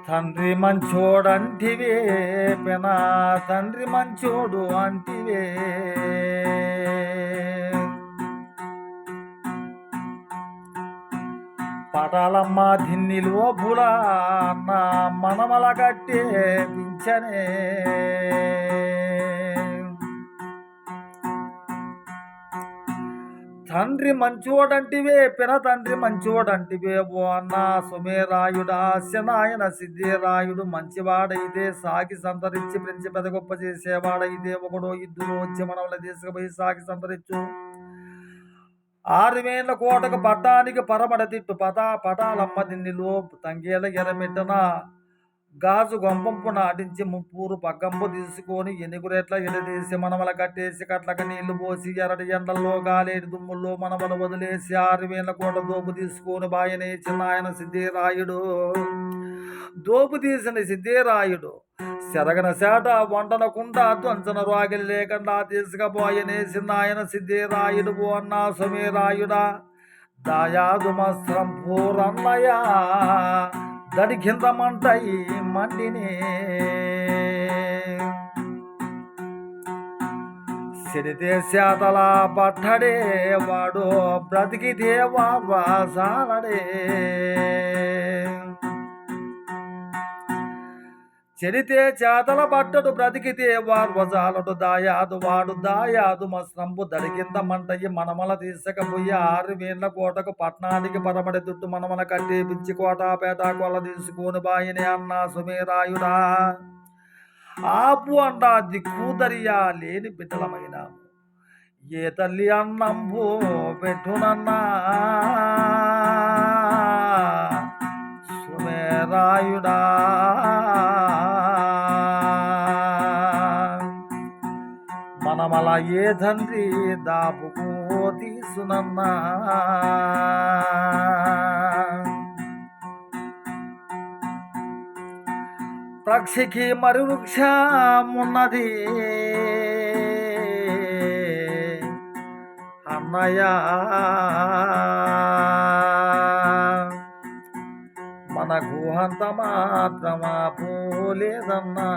తండ్రి మంచోడంటివే పెనా తండ్రి మంచోడు అంటివే పటాలమ్మ దిన్నిలో బులా అన్న మనమల కట్టే పింఛనే తండ్రి మంచోడంటివే పిన తండ్రి మంచోడంటివే ఓ అన్న సుమేరాయుడా శనాయన సిద్ధిరాయుడు మంచివాడైతే సాగి సంతరించి పెంచి పెద్ద గొప్ప చేసేవాడైతే ఒకడో ఇద్దరు వచ్చి మనవల తీసుకుపోయి సాగి సంతరించు 6,000 కోటకు పట్టానికి పరమడ తిట్టు పటాలమ్మ దిన్నిలో తంగేల ఎరమిట్టన గాజు గొంపంపు నాటించి ముప్పూరు పగ్గంపు తీసుకొని ఎనుగురెట్ల ఎడదీసి మనమల కట్టేసి కట్లక నీళ్లు పోసి ఎరటి ఎండల్లో గాలేటి దుమ్ముల్లో మనమల వదిలేసి 6,000 కోట దోపు తీసుకొని బాయనే చిన్నాయన సిద్ధిరాయుడు దోపు తీసిన సిద్ధిరాయుడు సెరగన సేట వంటనకుండా ధ్వంసన రాగిలి లేకుండా తీసుకపోయనే చిన్నాయన సిద్ధిరాయుడు అన్నా సుమేరాయుడా దాయాదు మస్త్రం పూరన్నయ్య దడి కింద మంటయి మండిని చెడితే శాతల పట్టడే వాడు బ్రతికితే వాసాలడే చెడితే చేతల పట్టడు బ్రతికితే వార్వజాలడు దాయాదు వాడు దాయాదు మస్త్రంబు దడికింద మంటయ్యి మనమల తీసుకపోయి 6,000 కోటకు పట్నానికి పరమడి దుట్టు మనమల కట్టి పిచ్చి కోటాపేట కొల తీసుకొని బాయిని అన్నా సుమేరాయుడా ఆపు అండా దిక్కుదరియా లేని బిడ్డలమైన ఏ తల్లి అన్నంబు పెట్టునన్నా సుమేరాయుడా మనమల ఏ తండ్రి దాపుకు తీసునన్నా పక్షికి మరి వృక్షమున్నది అన్నయ్య మనకు అంత మాత్రమా పోలేదన్నా